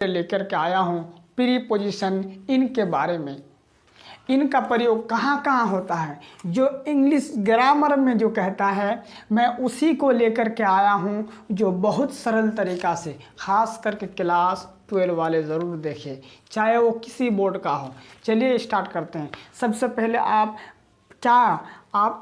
लेकर के आया हूँ प्रीपोजिशन इन के बारे में। इनका प्रयोग कहाँ कहाँ होता है, जो इंग्लिश ग्रामर में जो कहता है, मैं उसी को लेकर के आया हूँ जो बहुत सरल तरीक़ा से, ख़ास करके क्लास 12 वाले ज़रूर देखें, चाहे वो किसी बोर्ड का हो। चलिए स्टार्ट करते हैं। सबसे पहले आप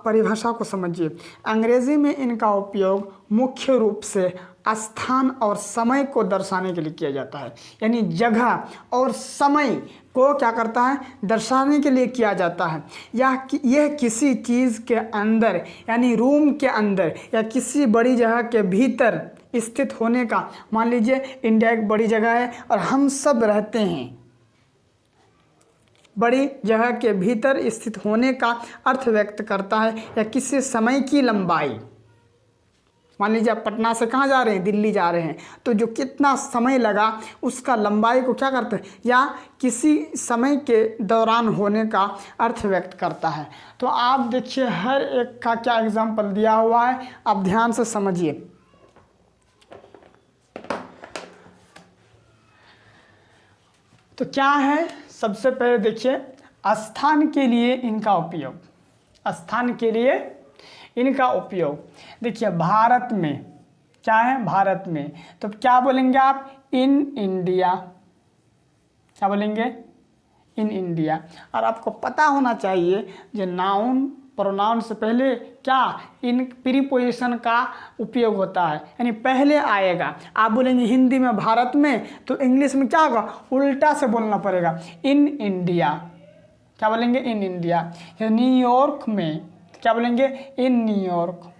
परिभाषा को समझिए। अंग्रेज़ी में इनका उपयोग मुख्य रूप से स्थान और समय को दर्शाने के लिए किया जाता है, यानी जगह और समय को क्या करता है, दर्शाने के लिए किया जाता है। यह किसी चीज़ के अंदर यानी रूम के अंदर या किसी बड़ी जगह के भीतर स्थित होने का, मान लीजिए इंडिया एक बड़ी जगह है और हम सब रहते हैं, बड़ी जगह के भीतर स्थित होने का अर्थ व्यक्त करता है, या किसी समय की लंबाई। मान लीजिए आप पटना से कहाँ जा रहे हैं, दिल्ली जा रहे हैं, तो जो कितना समय लगा उसका लंबाई को क्या करते हैं, या किसी समय के दौरान होने का अर्थ व्यक्त करता है। तो आप देखिए हर एक का क्या एग्जाम्पल दिया हुआ है, आप ध्यान से समझिए। तो क्या है, सबसे पहले देखिए स्थान के लिए इनका उपयोग। स्थान के लिए इनका उपयोग देखिए, भारत में क्या है, भारत में, तो क्या बोलेंगे आप, इन इंडिया। क्या बोलेंगे, इन इंडिया। और आपको पता होना चाहिए जो नाउन प्रोनाउन से पहले क्या इन प्रीपोजिशन का उपयोग होता है, यानी पहले आएगा। आप बोलेंगे हिंदी में भारत में, तो इंग्लिश में क्या होगा, उल्टा से बोलना पड़ेगा, इन इंडिया। क्या बोलेंगे, इन इंडिया। न्यूयॉर्क में क्या बोलेंगे, इन न्यूयॉर्क।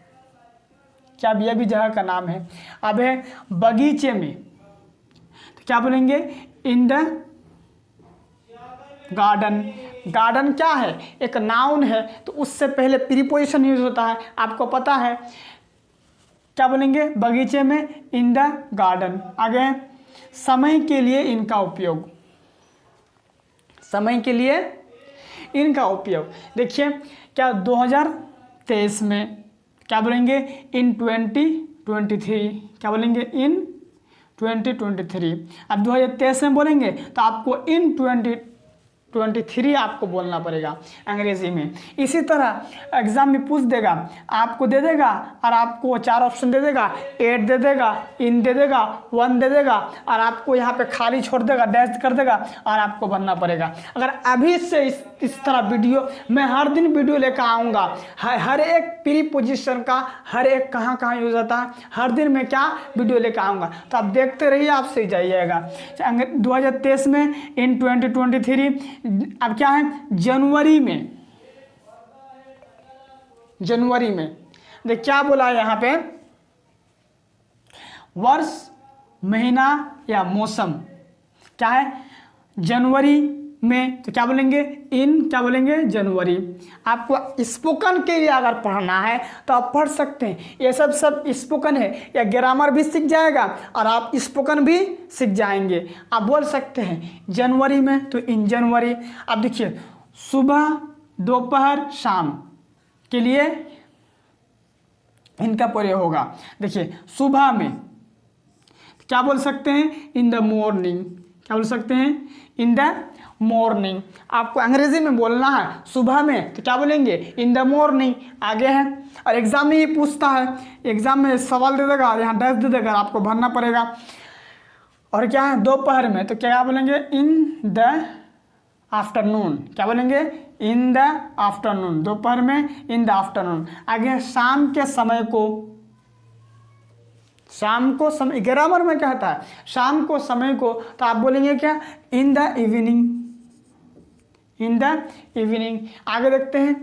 क्या यह भी जगह का नाम है। अब है बगीचे में, तो क्या बोलेंगे, इन द गार्डन। गार्डन क्या है, एक नाउन है, तो उससे पहले प्रीपोजिशन यूज होता है, आपको पता है। क्या बोलेंगे, बगीचे में, इन द गार्डन। आगे समय के लिए इनका उपयोग। समय के लिए इनका उपयोग देखिए, क्या 2023 में क्या बोलेंगे, इन 2023। क्या बोलेंगे, इन 2023। अब 2023 में बोलेंगे तो आपको इन 2023 आपको बोलना पड़ेगा अंग्रेजी में। इसी तरह एग्जाम में पूछ देगा, आपको दे देगा और आपको 4 ऑप्शन दे देगा, 8 दे देगा, इन दे देगा, 1 दे देगा, और आपको यहाँ पे खाली छोड़ देगा, डैश कर देगा, और आपको बनना पड़ेगा। अगर अभी से इस तरह वीडियो, मैं हर दिन वीडियो लेकर आऊँगा, हर एक प्रीपोजिशन का, हर एक कहाँ कहाँ यूज होता है, हर दिन मैं क्या वीडियो लेकर आऊँगा, तो आप देखते रहिए, आप सही जाइएगा। 2023 में, इन 2023। अब क्या है, जनवरी में। जनवरी में देख क्या बोला है यहाँ पे, वर्ष, महीना या मौसम। क्या है, जनवरी में, तो क्या बोलेंगे, इन क्या बोलेंगे, जनवरी। आपको स्पोकन के लिए अगर पढ़ना है तो आप पढ़ सकते हैं, ये सब स्पोकन है, या ग्रामर भी सीख जाएगा और आप स्पोकन भी सीख जाएंगे। आप बोल सकते हैं जनवरी में, तो इन जनवरी। अब देखिए सुबह, दोपहर, शाम के लिए इनका प्रयोग होगा। देखिए सुबह में क्या बोल सकते हैं, इन द मॉर्निंग। क्या बोल सकते हैं, इन द मॉर्निंग। आपको अंग्रेजी में बोलना है सुबह में, तो क्या बोलेंगे, इन द मॉर्निंग। आगे है, और एग्जाम में ये पूछता है, एग्जाम में सवाल दे देगा, यहाँ डैश दे देगा, आपको भरना पड़ेगा। और क्या है, दोपहर में, तो क्या बोलेंगे, इन द आफ्टरनून। क्या बोलेंगे, इन द आफ्टरनून। दोपहर में, इन द आफ्टरनून। आगे शाम के समय को, शाम को समय, ग्रामर में कहता है शाम को समय को, तो आप बोलेंगे क्या, in the evening. In the evening. आगे देखते हैं,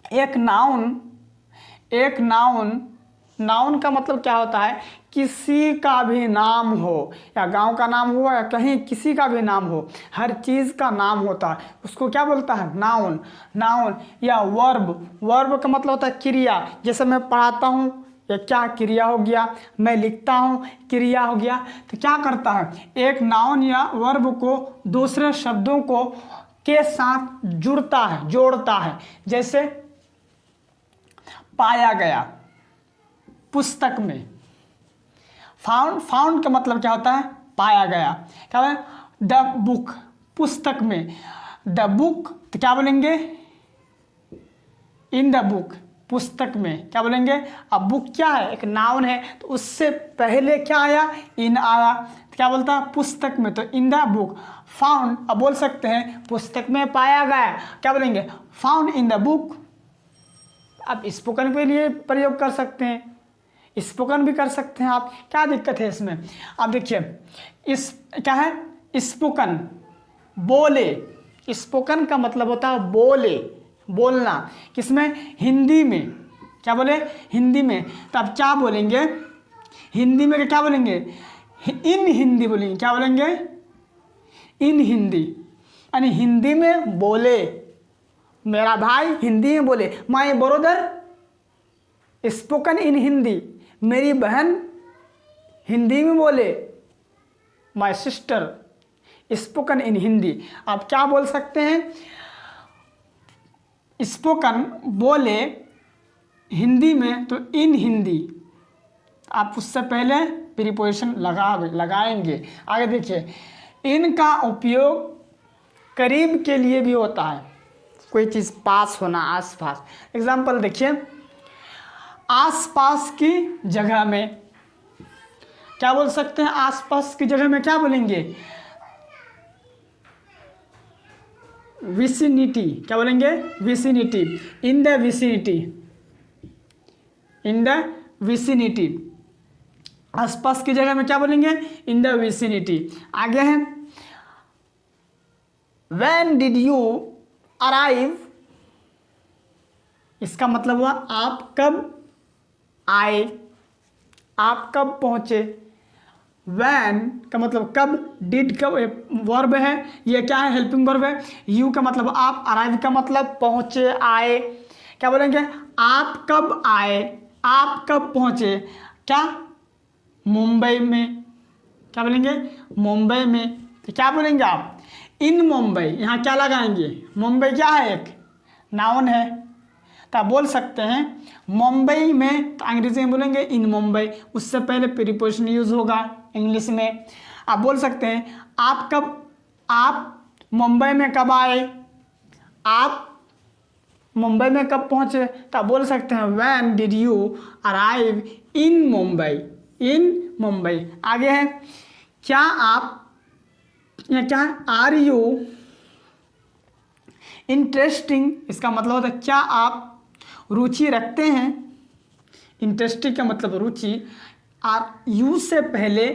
एक नाउन का मतलब क्या होता है, किसी का भी नाम हो, या गांव का नाम हो, या कहीं किसी का भी नाम हो, हर चीज़ का नाम होता है, उसको क्या बोलता है, नाउन। नाउन या वर्ब का मतलब होता है क्रिया। जैसे मैं पढ़ाता हूँ, ये क्या क्रिया हो गया, मैं लिखता हूँ क्रिया हो गया। तो क्या करता है, एक नाउन या वर्ब को दूसरे शब्दों को के साथ जोड़ता है। जैसे पाया गया, पुस्तक में। फाउंड का मतलब क्या होता है, पाया गया। क्या बोले? द बुक, पुस्तक में। द बुक तो क्या बोलेंगे? इन द बुक, पुस्तक में। क्या बोलेंगे? अब बुक क्या है? एक नाउन है, तो उससे पहले क्या आया? इन आया, तो क्या बोलता है? पुस्तक में, तो इन द बुक। फाउंड, अब बोल सकते हैं पुस्तक में पाया गया, क्या बोलेंगे? Found in the book. आप स्पोकन के लिए प्रयोग कर सकते हैं, स्पोकन भी कर सकते हैं आप, क्या दिक्कत है इसमें? आप देखिए, इस क्या है? स्पोकन, बोले। स्पोकन का मतलब होता है बोले, बोलना। किसमें? हिंदी में। क्या बोले? हिंदी में। तो आप क्या बोलेंगे? हिंदी में क्या बोलेंगे? इन हिंदी बोलेंगे। क्या बोलेंगे? इन हिंदी, यानी हिंदी में बोले। मेरा भाई हिंदी में बोले, my brother spoken in Hindi, मेरी बहन हिंदी में बोले, my sister spoken in Hindi. आप क्या बोल सकते हैं? स्पोकन बोले हिंदी में, तो इन हिंदी। आप उससे पहले प्रीपोजिशन लगाएंगे। आगे देखिए, इनका उपयोग करीब के लिए भी होता है, कोई चीज़ पास होना, आसपास। एग्जाम्पल देखिए, आसपास की जगह में क्या बोल सकते हैं? आसपास की जगह में क्या बोलेंगे? विसिनिटी। क्या बोलेंगे? Vicinity, in the vicinity, in the vicinity. आसपास की जगह में क्या बोलेंगे? In the vicinity. आगे है, व्हेन डिड यू अराइव, इसका मतलब हुआ आप कब आए, आप कब पहुंचे। वैन का मतलब कब, डिड का वर्ब है, ये क्या है? हेल्पिंग वर्ब है। यू का मतलब आप, अराइव का मतलब पहुंचे, आए। क्या बोलेंगे? आप कब आए, आप कब पहुंचे। क्या? मुंबई में। क्या बोलेंगे? मुंबई में। तो क्या बोलेंगे आप? इन मुंबई। यहाँ क्या लगाएंगे? मुंबई क्या है? एक नाउन है, तो आप बोल सकते हैं मुंबई में, तो अंग्रेजी में बोलेंगे इन मुंबई। उससे पहले प्रीपोजिशन यूज होगा इंग्लिश में। आप बोल सकते हैं आप मुंबई में कब आए, आप मुंबई में कब पहुंचे, तो आप बोल सकते हैं when did you arrive in Mumbai, in Mumbai. आगे है, क्या आप, या क्या है? आर यू इंटरेस्टिंग, इसका मतलब होता है क्या आप रुचि रखते हैं। इंटरेस्टिंग का मतलब रुचि। आर यू से पहले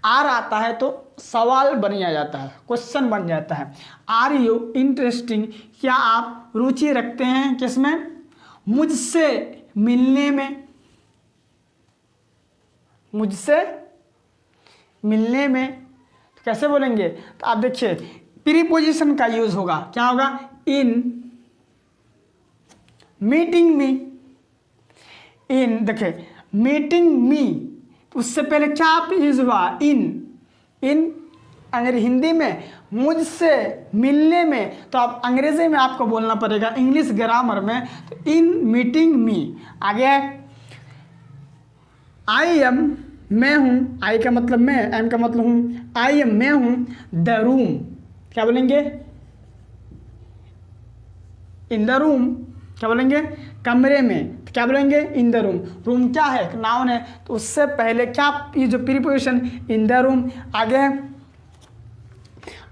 आर आता है तो सवाल बन जाता है, क्वेश्चन बन जाता है। आर यू इंटरेस्टिंग, क्या आप रुचि रखते हैं किसमें? मुझसे मिलने में, मुझसे मिलने में। तो कैसे बोलेंगे? तो आप देखिए, प्रीपोजिशन का यूज होगा, क्या होगा? इन मीटिंग मी, इन देखिए मीटिंग मी, उससे पहले क्या यूज हुआ? इन अगर हिंदी में मुझसे मिलने में, तो आप अंग्रेजी में आपको बोलना पड़ेगा, इंग्लिश ग्रामर में, तो इन मीटिंग मी। आगे है, आई एम, मैं हूँ। आई का मतलब मैं, एम का मतलब हूँ। आई एम, मैं हूँ। द रूम, क्या बोलेंगे? In the room. क्या बोलेंगे? कमरे में। तो क्या बोलेंगे? In the room. रूम क्या है? एक नाउन है, तो उससे पहले क्या, ये जो प्रीपोजिशन इन द रूम। आगे है,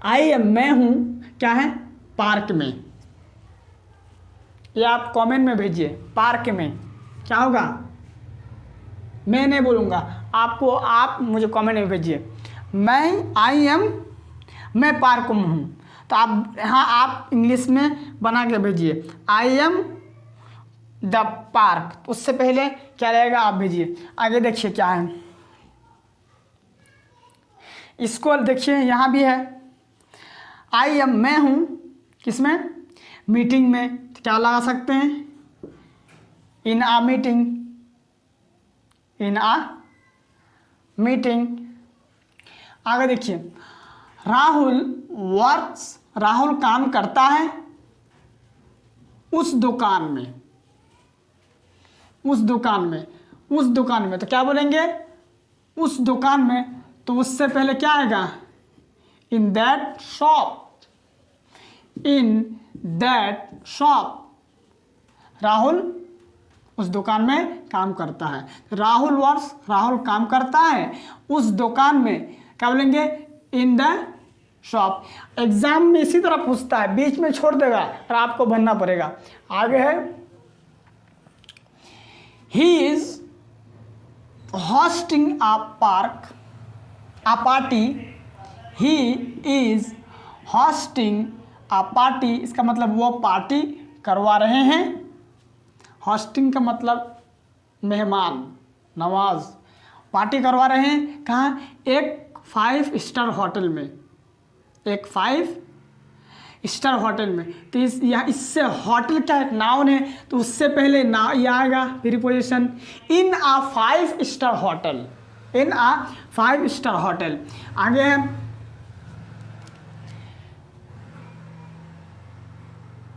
आई एम, मैं हूँ, क्या है? पार्क में। ये आप कमेंट में भेजिए, पार्क में क्या होगा? मैं नहीं बोलूँगा आपको, आप मुझे कमेंट में भेजिए। आई एम, मैं पार्क में हूँ। तो आप यहाँ आप इंग्लिश में बना के भेजिए, आई एम द पार्क। उससे पहले क्या रहेगा आप भेजिए। आगे देखिए क्या है, इसको देखिए यहाँ भी है, आई एम, मैं हूँ किसमें? मीटिंग में। तो क्या लगा सकते हैं? इन आ मीटिंग, इन आ मीटिंग। आगे देखिए, राहुल वर्क्स, राहुल काम करता है उस दुकान में, उस दुकान में, उस दुकान में। तो क्या बोलेंगे? उस दुकान में। तो उससे पहले क्या आएगा? In that shop, in that shop. Rahul उस दुकान में काम करता है। राहुल वर्क्स, राहुल काम करता है उस दुकान में। क्या बोलेंगे? In the shop. एग्जाम में इसी तरह पूछता है, बीच में छोड़ देगा और आपको बनना पड़ेगा। आगे है, he is hosting a party, he is hosting a party। इसका मतलब वो पार्टी करवा रहे हैं। हॉस्टिंग का मतलब मेहमान नवाज। पार्टी करवा रहे हैं कहाँ? एक 5 स्टार होटल में, एक 5 स्टार होटल में। तो इससे होटल क्या एक नाउन है, तो उससे पहले ना ये आएगा प्रीपोजिशन, इन आ 5 स्टार होटल, इन आ 5 स्टार होटल। आगे है,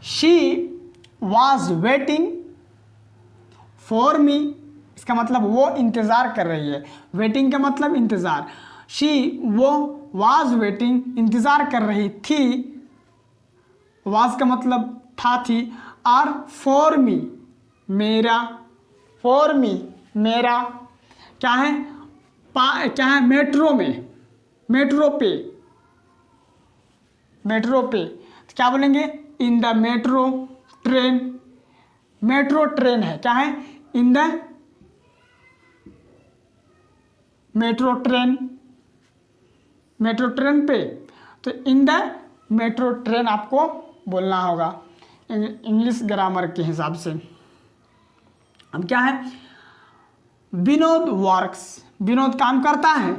she was waiting for me. इसका मतलब वो इंतज़ार कर रही है। वेटिंग का मतलब इंतज़ार। शी वो वॉज वेटिंग इंतज़ार कर रही थी। वाज का मतलब था, थी। और फॉर मी मेरा, फॉर मी मेरा क्या है? क्या है? मेट्रो में, मेट्रो पे, मेट्रो पे। तो क्या बोलेंगे? In the metro train. Metro train है, क्या है? In the metro train, metro train पे। तो इन द मेट्रो ट्रेन आपको बोलना होगा इंग्लिश ग्रामर के हिसाब से। अब क्या है? विनोद वर्क्स, विनोद काम करता है,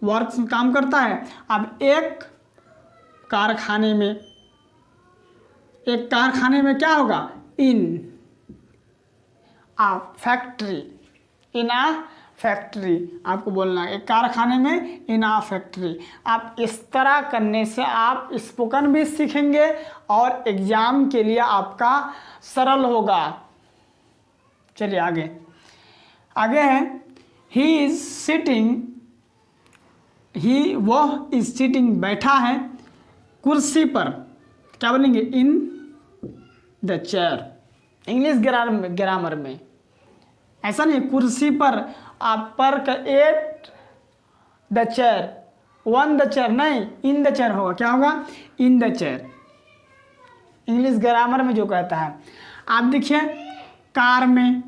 वर्क्स काम करता है। अब एक कारखाने में, एक कारखाने में क्या होगा? इन आ फैक्ट्री, इन आ फैक्ट्री आपको बोलना है। एक कारखाने में, इन आ फैक्ट्री। आप इस तरह करने से आप स्पोकन भी सीखेंगे और एग्जाम के लिए आपका सरल होगा। चलिए आगे, आगे है, ही इज सिटिंग, ही वह इज सिटिंग बैठा है कुर्सी पर। क्या बोलेंगे? In the chair. English grammar में ऐसा नहीं, कुर्सी पर। आप पर का at the chair, one the chair नहीं, इन द चेयर होगा। क्या होगा? In the chair. English grammar में जो कहता है। आप देखिए, कार में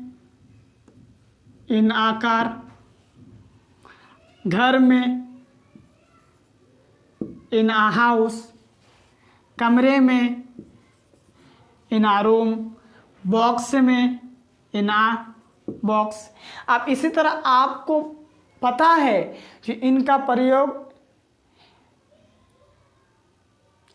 इन आ कार, घर में इन आ हाउस, कमरे में इन आ रूम, बॉक्स में इन आ बॉक्स। अब इसी तरह आपको पता है कि इनका प्रयोग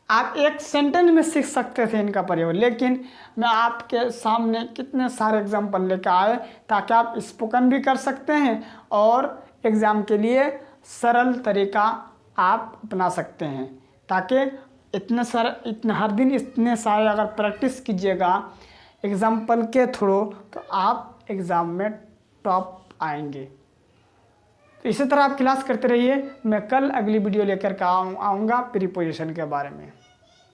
आप एक सेंटेंस में सीख सकते थे इनका प्रयोग, लेकिन मैं आपके सामने कितने सारे एग्जाम्पल लेकर आए ताकि आप स्पोकन भी कर सकते हैं और एग्ज़ाम के लिए सरल तरीका आप अपना सकते हैं। ताकि इतने हर दिन इतने सारे अगर प्रैक्टिस कीजिएगा एग्जाम्पल के थ्रू, तो आप एग्ज़ाम में टॉप आएंगे। तो इसी तरह आप क्लास करते रहिए। मैं कल अगली वीडियो लेकर के आऊँगा प्रीपोजिशन के बारे में।